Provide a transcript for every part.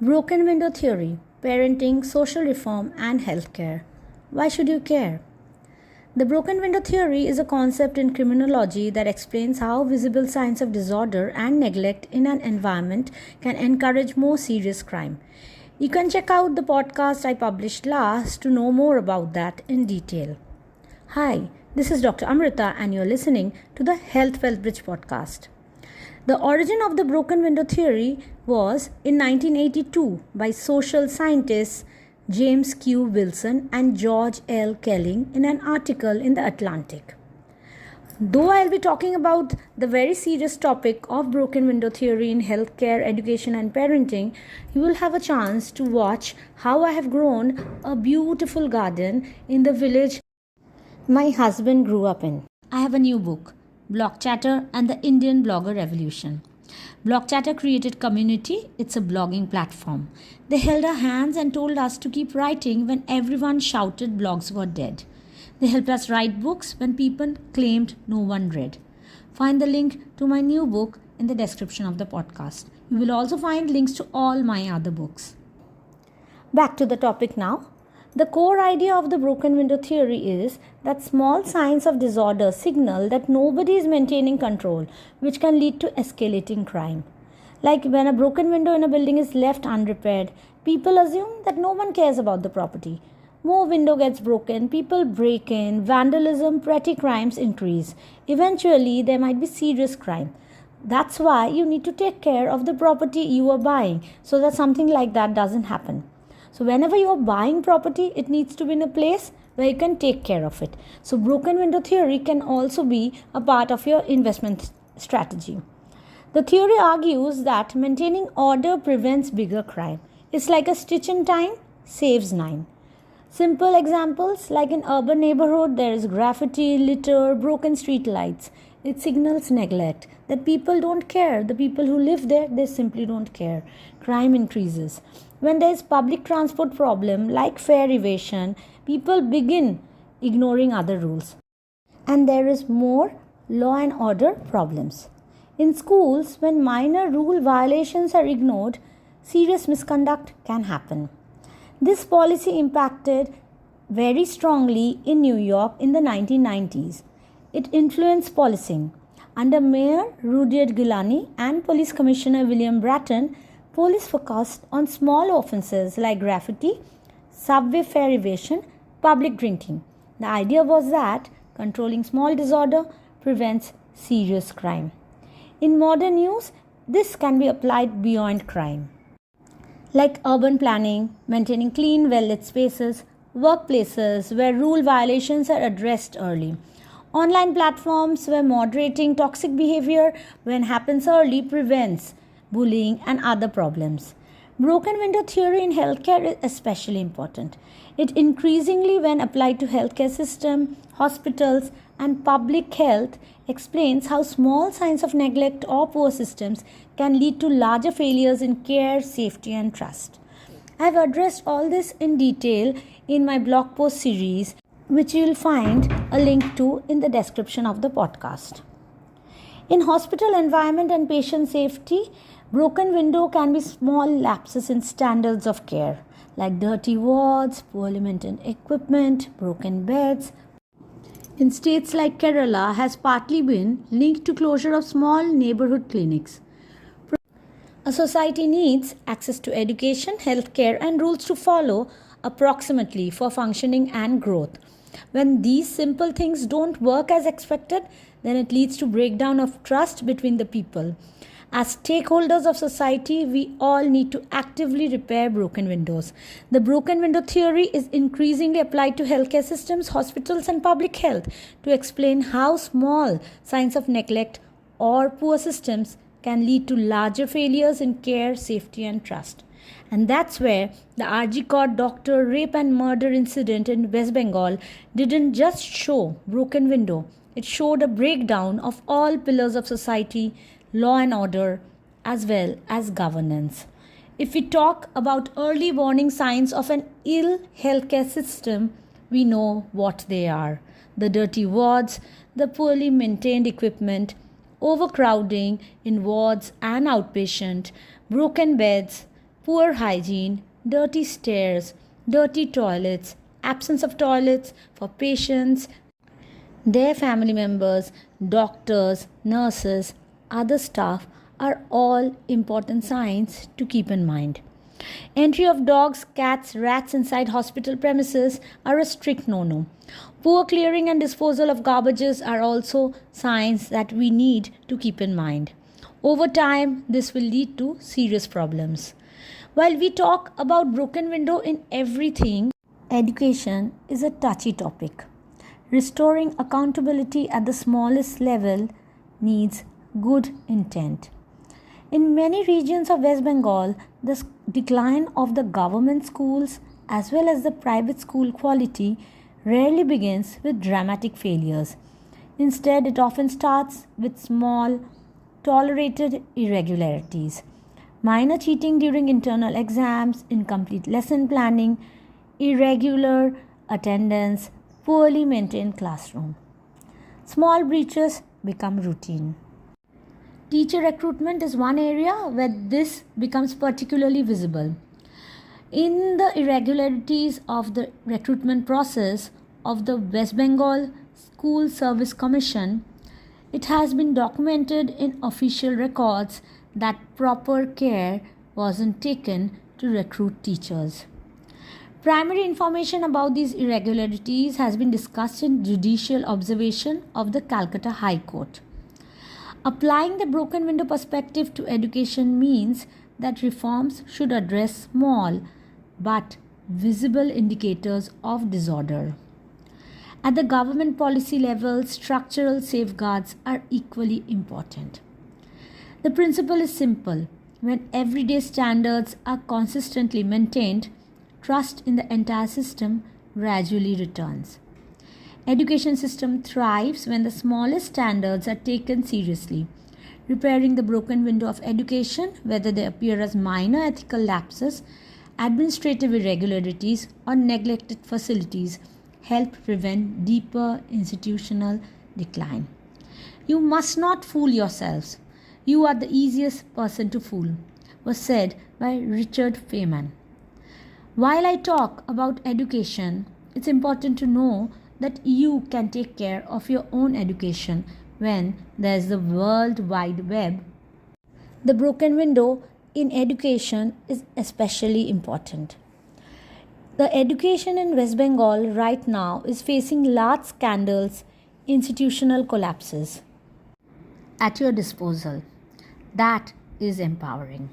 Broken window theory, parenting, social reform, and healthcare. Why should you care? The broken window theory is a concept in criminology that explains how visible signs of disorder and neglect in an environment can encourage more serious crime. You can check out the podcast I published last to know more about that in detail. Hi, this is Dr.Amrita, and you're listening to the Healthwealthbridge podcast. The origin of the broken window theory was in 1982 by social scientists James Q. Wilson and George L. Kelling in an article in The Atlantic. Though I'll be talking about the very serious topic of broken window theory in healthcare, education, and parenting, you will have a chance to watch how I have grown a beautiful garden in the village my husband grew up in. I have a new book, Blog Chatter and the Indian Blogger Revolution. Blog Chatter created community. It's a blogging platform. They held our hands and told us to keep writing when everyone shouted blogs were dead. They helped us write books when people claimed no one read. Find the link to my new book in the description of the podcast. You will also find links to all my other books. Back to the topic now. The core idea of the broken window theory is that small signs of disorder signal that nobody is maintaining control, which can lead to escalating crime. Like when a broken window in a building is left unrepaired, people assume that no one cares about the property. More window gets broken, people break in, vandalism, petty crimes increase. Eventually, there might be serious crime. That's why you need to take care of the property you are buying so that something like that doesn't happen. So whenever you are buying property, it needs to be in a place where you can take care of it. So broken window theory can also be a part of your investment strategy. The theory argues that maintaining order prevents bigger crime. It's like a stitch in time saves 9. Simple examples, like in urban neighborhood, there is graffiti, litter, broken street lights. It signals neglect, that people don't care. The people who live there, they simply don't care. Crime increases. When there is public transport problem like fare evasion, people begin ignoring other rules. And there is more law and order problems. In schools, when minor rule violations are ignored, serious misconduct can happen. This policy impacted very strongly in New York in the 1990s. It influenced policing. Under Mayor Rudyard Giuliani and Police Commissioner William Bratton, police focused on small offences like graffiti, subway fare evasion, public drinking. The idea was that controlling small disorder prevents serious crime. In modern use, this can be applied beyond crime, like urban planning, maintaining clean, well-lit spaces, workplaces where rule violations are addressed early, online platforms where moderating toxic behavior when happens early prevents bullying and other problems. Broken window theory in healthcare is especially important. It increasingly, when applied to healthcare system, hospitals, and public health, explains how small signs of neglect or poor systems can lead to larger failures in care, safety, and trust. I have addressed all this in detail in my blog post series, which you will find a link to in the description of the podcast. In hospital environment and patient safety, broken window can be small lapses in standards of care, like dirty wards, poorly maintained equipment, broken beds. In states like Kerala, has partly been linked to closure of small neighborhood clinics. A society needs access to education, healthcare, and rules to follow approximately for functioning and growth. When these simple things don't work as expected, then it leads to breakdown of trust between the people. As stakeholders of society, we all need to actively repair broken windows. The broken window theory is increasingly applied to healthcare systems, hospitals, and public health to explain how small signs of neglect or poor systems can lead to larger failures in care, safety, and trust. And that's where the RG Court doctor rape and murder incident in West Bengal didn't just show broken window. It showed a breakdown of all pillars of society, law and order, as well as governance. If we talk about early warning signs of an ill healthcare system, we know what they are. The dirty wards, the poorly maintained equipment, overcrowding in wards and outpatient, broken beds, Poor hygiene, dirty stairs, dirty toilets, absence of toilets for patients, their family members, doctors, nurses, other staff are all important signs to keep in mind. Entry of dogs, cats, rats inside hospital premises are a strict no-no. Poor clearing and disposal of garbages are also signs that we need to keep in mind. Over time, this will lead to serious problems. While we talk about broken window in everything, education is a touchy topic. Restoring accountability at the smallest level needs good intent. In many regions of West Bengal, the decline of the government schools as well as the private school quality rarely begins with dramatic failures. Instead, it often starts with small, tolerated irregularities. Minor cheating during internal exams, incomplete lesson planning, irregular attendance, poorly maintained classroom. Small breaches become routine. Teacher recruitment is one area where this becomes particularly visible. In the irregularities of the recruitment process of the West Bengal School Service Commission, it has been documented in official records that proper care wasn't taken to recruit teachers. Primary information about these irregularities has been discussed in judicial observation of the Calcutta High Court. Applying the broken window perspective to education means that reforms should address small but visible indicators of disorder. At the government policy level, structural safeguards are equally important. The principle is simple. When everyday standards are consistently maintained, trust in the entire system gradually returns. Education system thrives when the smallest standards are taken seriously. Repairing the broken window of education, whether they appear as minor ethical lapses, administrative irregularities, or neglected facilities, help prevent deeper institutional decline. You must not fool yourselves. You are the easiest person to fool, was said by Richard Feynman. While I talk about education, it's important to know that you can take care of your own education when there's the World Wide Web. The broken window in education is especially important. The education in West Bengal right now is facing large scandals, institutional collapses. At your disposal. That is empowering.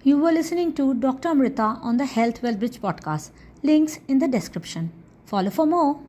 You were listening to Dr. Amrita on the Healthwealthbridge podcast. Links in the description. Follow for more.